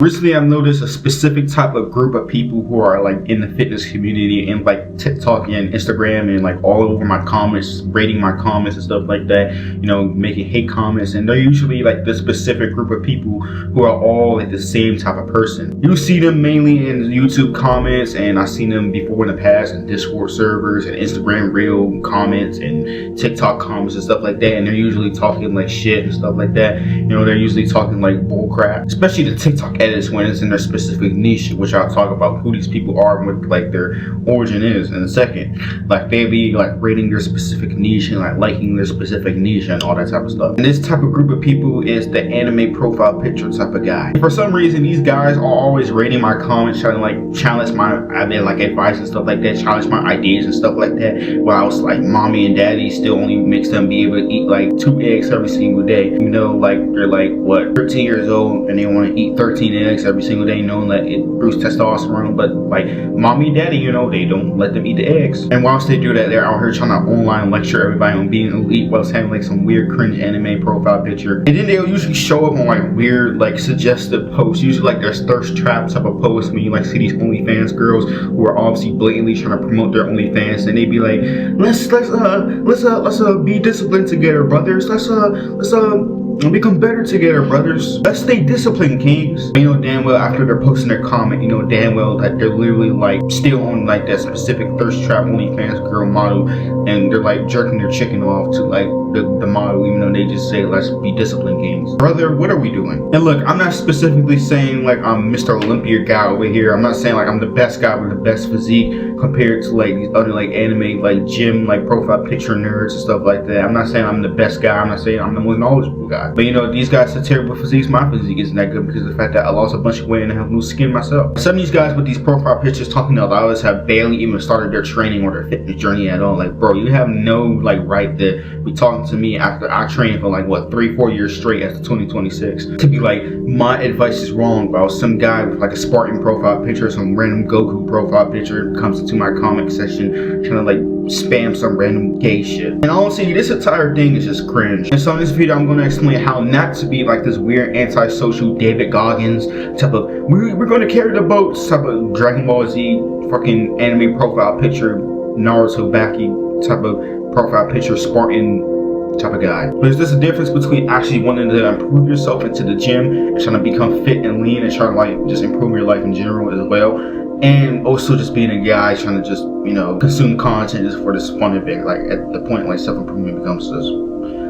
Recently, I've noticed a specific type of group of people who are like in the fitness community and like TikTok and Instagram and like all over my comments, rating my comments and stuff like that, you know, making hate comments. And they're usually like this specific group of people who are all like the same type of person. You see them mainly in YouTube comments, and I've seen them before in the past in Discord servers and Instagram reel comments and TikTok comments and stuff like that. And they're usually talking like shit and stuff like that. You know, they're usually talking like bullcrap, especially the TikTok edits when it's in their specific niche, which I'll talk about who these people are and what like their origin is in a second. Like they be like rating their specific niche and like liking their specific niche and all that type of stuff. And this type of group of people is the anime profile picture type of guy. For some reason, these guys are always rating my comments, trying to like challenge my like advice and stuff like that, challenge my ideas and stuff like that. While it's like mommy and daddy still only makes them be able to eat like 2 eggs every single day. You know, like they're like what, 13 years old and they want to eat 13 eggs every single day, knowing that it boosts testosterone. But like mommy and daddy, you know, they don't let them eat the eggs. And whilst they do that, they're out here trying to online lecture everybody on being elite whilst having like some weird cringe anime profile picture. And then they'll usually show up on like weird like suggestive posts, usually like there's thirst trap type of posts when you like see these OnlyFans girls who are obviously blatantly trying to promote their OnlyFans, and they be like, let's be disciplined together, brothers. Let's become better together, brothers. Let's stay disciplined, kings. You know damn well after they're posting their comment, you know damn well that they're literally like still on like that specific thirst trap OnlyFans girl model, and they're like jerking their chicken off to like the model, even though they just say let's be disciplined, kings. Brother, what are we doing? And look, I'm not specifically saying like I'm Mr. Olympia guy over here. I'm not saying like I'm the best guy with the best physique compared to like these other like anime like gym like profile picture nerds and stuff like that. I'm not saying I'm the best guy. I'm not saying I'm the most knowledgeable guy. But you know, these guys have terrible physiques. My physique isn't that good because of the fact that I lost a bunch of weight and I have loose skin myself. Some of these guys with these profile pictures talking to others have barely even started their training or their fitness journey at all. Like, bro, you have no like right to be talking to me after I trained for like what 3-4 years straight after 2026 to be like my advice is wrong about some guy with like a Spartan profile picture, some random Goku profile picture comes into my comment section trying to like spam some random gay shit. And honestly, this entire thing is just cringe. And so in this video, I'm going to explain how not to be like this weird antisocial David Goggins type of we're going to carry the boats type of Dragon Ball Z fucking anime profile picture, Naruto Baki type of profile picture, Spartan type of guy. But there's a difference between actually wanting to improve yourself into the gym and trying to become fit and lean and trying to like just improve your life in general as well, and also just being a guy trying to just, you know, consume content just for this fun event. Like at the point like self-improvement becomes just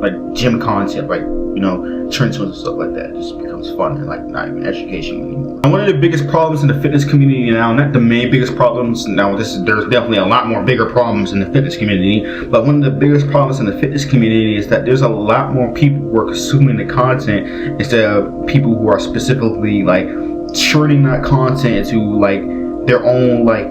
like gym content, like, you know, trends and stuff like that. It just becomes fun and like not even education anymore. And one of the biggest problems in the fitness community now, not the main biggest problems, now there's definitely a lot more bigger problems in the fitness community, but one of the biggest problems in the fitness community is that there's a lot more people who are consuming the content instead of people who are specifically like turning that content into like their own like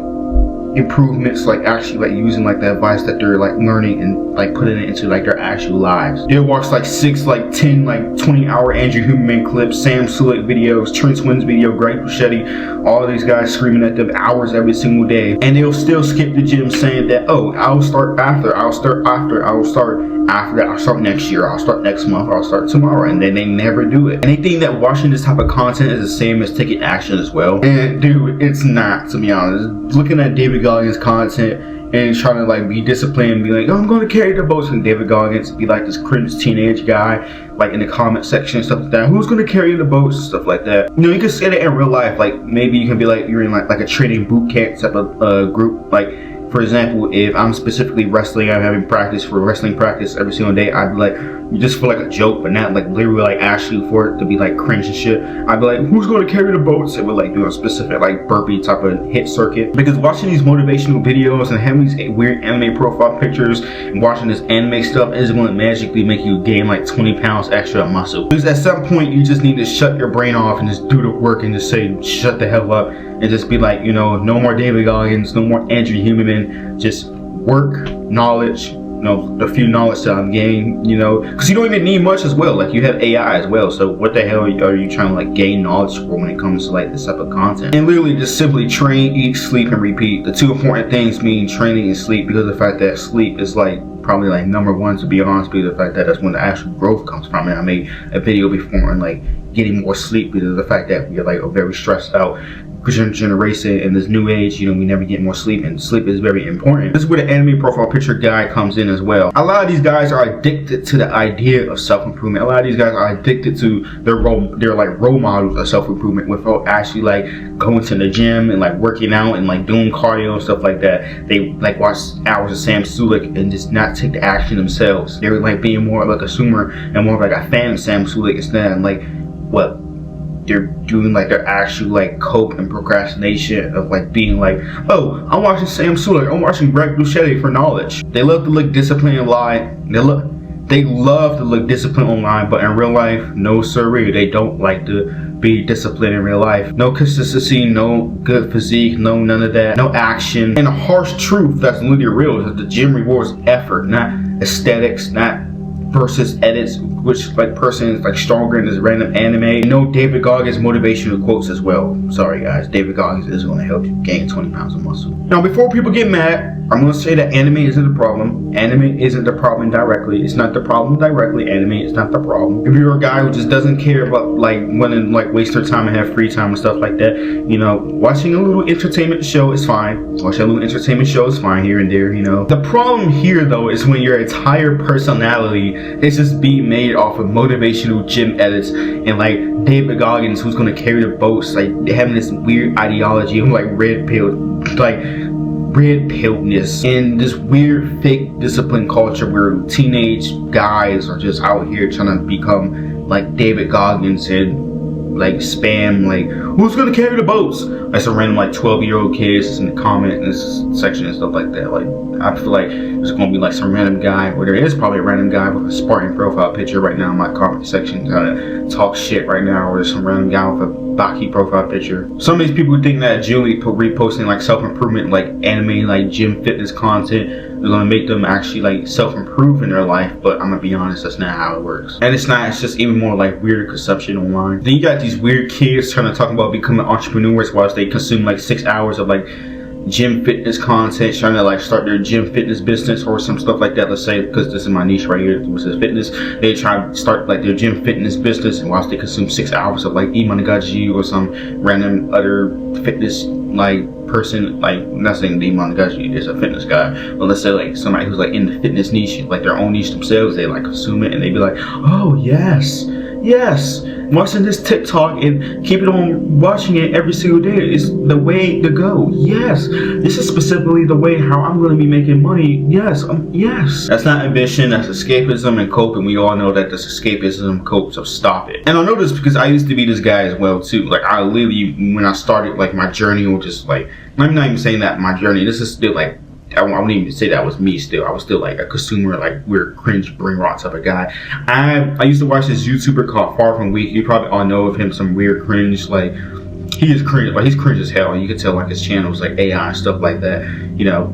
improvements, like actually like using like the advice that they're like learning and like putting it into like their actual lives. They'll watch like 6, like 10, like 20-hour Andrew Huberman clips, Sam Sulek videos, Trent Swin's video, Greg Puchetti, all of these guys screaming at them hours every single day, and they'll still skip the gym saying that, oh, I'll start next year, I'll start next month, I'll start tomorrow, and then they never do it. And they think that watching this type of content is the same as taking action as well. And dude, it's not, to be honest. Looking at David Goggins content and trying to like be disciplined and be like, oh, I'm going to carry the boats, and David Goggins be like this cringe teenage guy like in the comment section and stuff like that, who's going to carry the boats and stuff like that. You know, you can see it in real life. Like maybe you can be like you're in like a training boot camp type of group. Like for example, if I'm specifically wrestling, I'm having practice for wrestling practice every single day, I'd be like, just for like a joke, but not like literally like actually for it to be like cringe and shit, I'd be like, who's going to carry the boats? And we're like doing a specific like burpee type of hit circuit. Because watching these motivational videos and having these weird anime profile pictures and watching this anime stuff isn't going to magically make you gain like 20 pounds extra muscle. Because at some point you just need to shut your brain off and just do the work and just say shut the hell up and just be like, you know, no more David Goggins, no more Andrew Huberman, just work, knowledge, you know, the few knowledge that I'm gaining, you know, because you don't even need much as well. Like you have AI as well, so what the hell are you trying to like gain knowledge for when it comes to like this type of content? And literally just simply train, eat, sleep, and repeat. The two important things mean training and sleep, because of the fact that sleep is like probably like #1, to be honest, because of the fact that that's when the actual growth comes from. And I made a video before on like getting more sleep because of the fact that we're like a very stressed out generation in this new age. You know, we never get more sleep, and sleep is very important. This is where the anime profile picture guy comes in as well. A lot of these guys are addicted to the idea of self-improvement. A lot of these guys are addicted to their role models of self-improvement without actually like going to the gym and like working out and like doing cardio and stuff like that. They like watch hours of Sam Sulek and just not take the action themselves. They're like being more of a consumer and more of like a fan of Sam Sulek instead of like what they're doing, like their actual like cope and procrastination of like being like, oh, I'm watching Sam Sulek, I'm watching Greg Boucher for knowledge. They love to look disciplined online. They love to look disciplined online, but in real life, no siree. They don't like to be disciplined in real life. No consistency, no good physique, no none of that, no action. And the harsh truth that's literally real is that the gym rewards effort, not aesthetics, not versus edits, which like person is like stronger in this random anime. You know, David Goggins motivational quotes as well. Sorry guys, David Goggins is going to help you gain 20 pounds of muscle. Now before people get mad, I'm going to say that anime isn't the problem. Anime isn't the problem directly. It's not the problem directly. Anime is not the problem. If you're a guy who just doesn't care about like wanting like waste their time and have free time and stuff like that, you know, watching a little entertainment show is fine. Watching a little entertainment show is fine here and there, you know. The problem here though is when your entire personality is just being made off of motivational gym edits and like David Goggins, who's going to carry the boats, like having this weird ideology of like red pilledness and this weird fake discipline culture where teenage guys are just out here trying to become like David Goggins and like spam like, who's gonna carry the boats? Like some random like 12-year-old kids in the comment in this section and stuff like that. Like I feel like there's gonna be like some random guy, or there is probably a random guy with a Spartan profile picture right now in my comment section trying to talk shit right now, or there's some random guy with a Baki profile picture. Some of these people think that Julie reposting like self-improvement, like anime, like gym fitness content is gonna make them actually like self-improve in their life, but I'm gonna be honest, that's not how it works. And it's not, it's just even more like weird consumption online. Then you got these weird kids trying to talk about becoming entrepreneurs whilst they consume like 6 hours of like gym fitness content, trying to like start their gym fitness business or some stuff like that. Let's say, because this is my niche right here, which is fitness, they try to start like their gym fitness business, and whilst they consume 6 hours of like Imanagaji or some random other fitness like person, like not saying the Imanagaji is a fitness guy, but let's say like somebody who's like in the fitness niche, like their own niche themselves, they like consume it and they be like, oh yes, watching this TikTok and keep it on watching it every single day is the way to go. Yes, this is specifically the way how I'm going to be making money. Yes, yes. That's not ambition, that's escapism and cope, and we all know that this escapism and cope, so stop it. And I know this because I used to be this guy as well too. Like I literally, when I started like my journey, or just like, I'm not even saying that my journey, this is still like, I wouldn't even say that was me still. I was still like a consumer, like weird cringe brain rot type of guy. I used to watch this YouTuber called Far From Weak. You probably all know of him, some weird cringe, like he is cringe, like he's cringe as hell, and you can tell like his channels like AI and stuff like that, you know.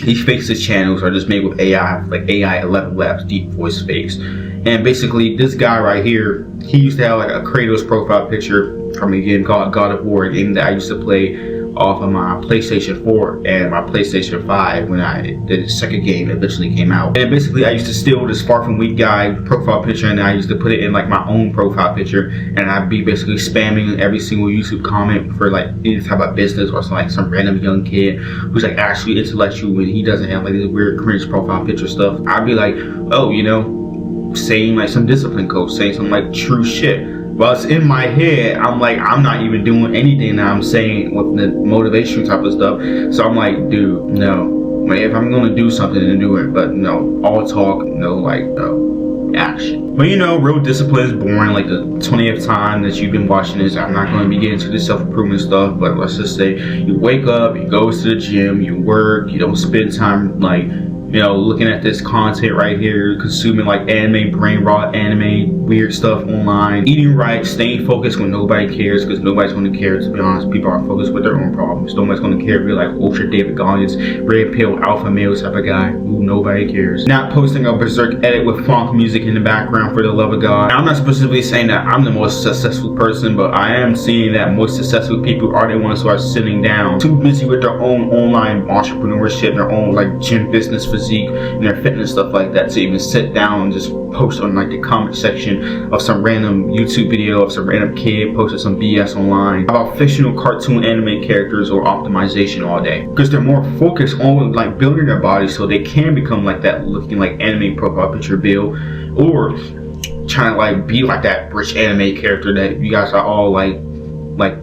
He fakes his channels are just made with AI, like AI 11 Labs deep voice fakes. And basically this guy right here, he used to have like a Kratos profile picture from a game called God of War, a game that I used to play off of my PlayStation 4 and my PlayStation 5 when the second game eventually came out. And basically I used to steal this Far From Weak guy profile picture, and I used to put it in like my own profile picture, and I'd be basically spamming every single YouTube comment for like any type of business or some, like some random young kid who's like actually intellectual and he doesn't have like this weird cringe profile picture stuff. I'd be like, oh, you know, saying like some discipline coach, saying some like true shit. Well, it's in my head, I'm like, I'm not even doing anything that I'm saying with the motivation type of stuff. So I'm like, dude, no. If I'm gonna do something, then do it. But no, all talk, no, like, no action. But you know, real discipline is boring. Like the 20th time that you've been watching this, I'm not gonna be getting into the self-improvement stuff. But let's just say you wake up, you go to the gym, you work, you don't spend time like, you know, looking at this content right here, consuming like anime, brain rot, anime, weird stuff online, eating right, staying focused when nobody cares, because nobody's going to care, to be honest. People are focused with their own problems. Nobody's going to care if you're like ultra David Goggins, red pill, alpha male type of guy who nobody cares. Not posting a berserk edit with funk music in the background for the love of God. Now, I'm not specifically saying that I'm the most successful person, but I am seeing that most successful people are the ones who are sitting down, too busy with their own online entrepreneurship, their own like gym business, physique and their fitness stuff like that to even sit down and just post on like the comment section of some random YouTube video of some random kid posted some BS online about fictional cartoon anime characters or optimization all day, because they're more focused on like building their body so they can become like that looking like anime profile picture build, or trying to like be like that rich anime character that you guys are all like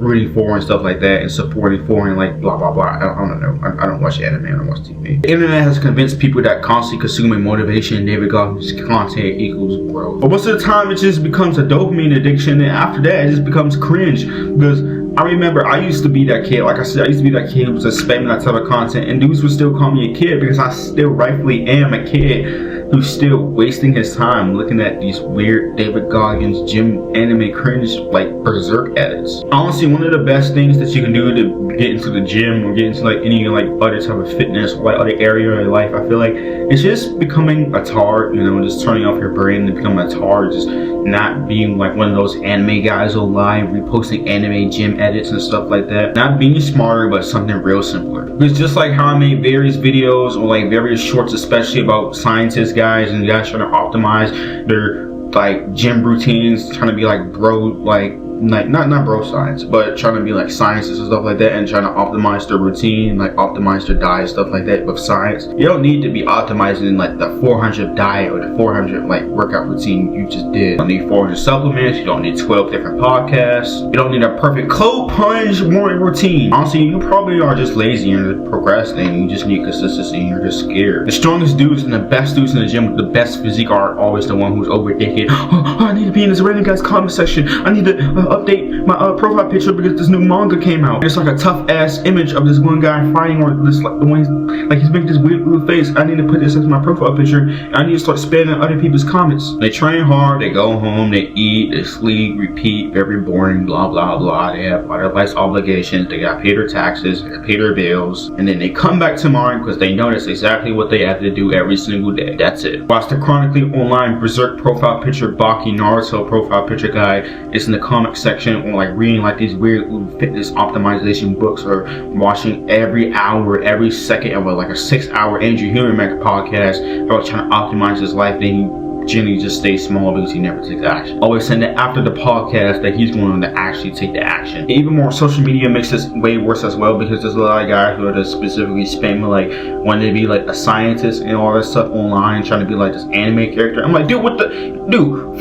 rooting for and stuff like that and supporting for and like blah blah blah. I don't know. I don't watch anime. I don't watch TV. The internet has convinced people that constantly consuming motivation and David Goggins content equals growth. But most of the time it just becomes a dopamine addiction, and after that it just becomes cringe. Because I remember I used to be that kid. Like I said, I used to be that kid who was just spamming that type of content, and dudes would still call me a kid because I still rightfully am a kid who's still wasting his time looking at these weird David Goggins gym anime cringe like berserk edits. Honestly, one of the best things that you can do to get into the gym or get into like any like other type of fitness or like other area of your life, I feel like it's just becoming a tard, you know, just turning off your brain and becoming a tard, just not being like one of those anime guys online reposting anime gym edits and stuff like that. Not being smarter, but something real simpler. It's just like how I made various videos or like various shorts, especially about scientists guys and guys trying to optimize their like gym routines, trying to be like bro, like not bro science, but trying to be like scientists and stuff like that, and trying to optimize their routine, like optimize their diet, stuff like that with science. You don't need to be optimizing like the 400 diet or the 400 like workout routine you just did. You don't need 400 supplements. You don't need 12 different podcasts. You don't need a perfect cold plunge morning routine. Honestly, you probably are just lazy and procrastinating. You just need consistency and you're just scared. The strongest dudes and the best dudes in the gym with the best physique are always the one who's over thinking, oh, I need to be in this random guy's comment section. I need to update my profile picture because this new manga came out. It's like a tough ass image of this one guy fighting, or this like the one like he's making this weird little face. I need to put this as my profile picture. I need to start spamming other people's comments. They train hard, they go home, they eat, they sleep, repeat, very boring, blah blah blah. They have other life's obligations, they got pay their taxes, they pay their bills, and then they come back tomorrow because they know that's exactly what they have to do every single day. That's it. Watch the chronically online berserk profile picture Baki Naruto profile picture guy is in the comic section, or like reading like these weird fitness optimization books, or watching every hour, every second of like a 6-hour Andrew Huberman podcast about trying to optimize his life. Then he generally just stays small because he never takes action. Always saying that after the podcast that he's going to actually take the action. And even more, social media makes this way worse as well, because there's a lot of guys who are just specifically spamming like wanting to be like a scientist and all that stuff online, trying to be like this anime character. I'm like, dude,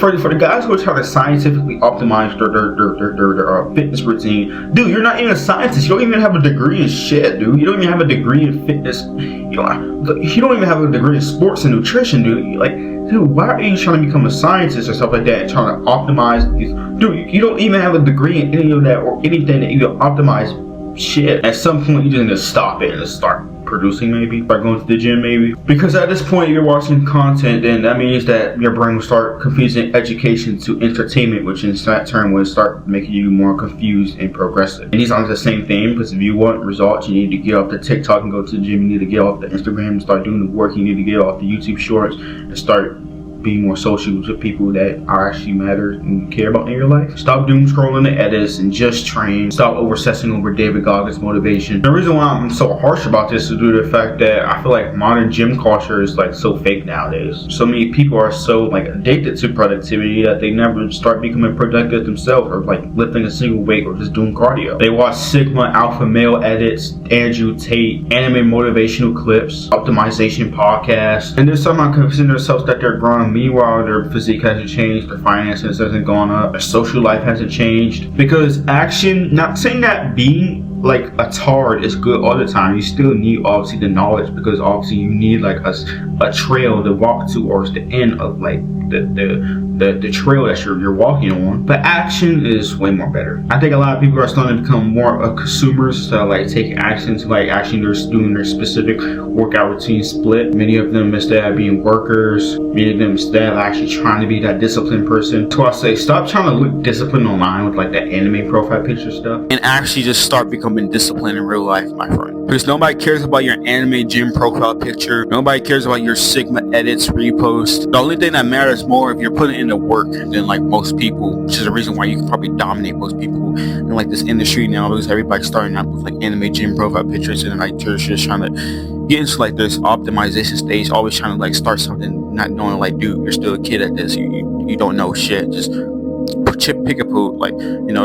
for the guys who are trying to scientifically optimize their fitness routine, dude, you're not even a scientist. You don't even have a degree in shit, dude. You don't even have a degree in fitness. You don't even have a degree in sports and nutrition, dude. Dude, why are you trying to become a scientist or stuff like that and trying to optimize these? Dude, you don't even have a degree in any of that or anything that you can optimize shit. At some point, you just need to stop it and just start producing, maybe start going to the gym, maybe, because at this point you're watching content, and that means that your brain will start confusing education to entertainment, which in that turn will start making you more confused and progressive. And these aren't the same thing, because if you want results, you need to get off the TikTok and go to the gym. You need to get off the Instagram and start doing the work. You need to get off the YouTube shorts and start being more social with people that are actually matter and care about in your life. Stop doom scrolling the edits and just train. Stop obsessing over David Goggins motivation. The reason why I'm so harsh about this is due to the fact that I feel like modern gym culture is like so fake nowadays. So many people are so like addicted to productivity that they never start becoming productive themselves, or like lifting a single weight or just doing cardio. They watch Sigma alpha male edits, Andrew Tate, anime motivational clips, optimization podcasts, and they're somehow convincing themselves that they're growing. Meanwhile, their physique hasn't changed, their finances hasn't gone up, their social life hasn't changed. Because action, not saying that being like a tard is good all the time. You still need obviously the knowledge, because obviously you need like a trail to walk to, or the end of like the trail that you're walking on. But action is way more better. I think a lot of people are starting to become more consumers, so like taking action to like actually they're doing their specific workout routine split. Many of them, instead of being workers, many of them instead of actually trying to be that disciplined person. So I say stop trying to look disciplined online with like that anime profile picture stuff, and actually just start becoming disciplined in real life, my friend. Because nobody cares about your anime gym profile picture. Nobody cares about your Sigma edits, reposts. The only thing that matters more if you're putting in the work than like most people, which is the reason why you can probably dominate most people in like this industry now, because everybody's starting out with like anime gym profile pictures, and like they're just trying to get into like this optimization stage, always trying to like start something, not knowing like, dude, you're still a kid at this. You don't know shit. Just pick a poop, like,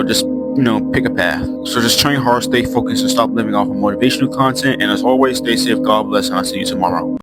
just pick a path. So just train hard, stay focused, and stop living off of motivational content. And as always, stay safe, God bless, and I'll see you tomorrow.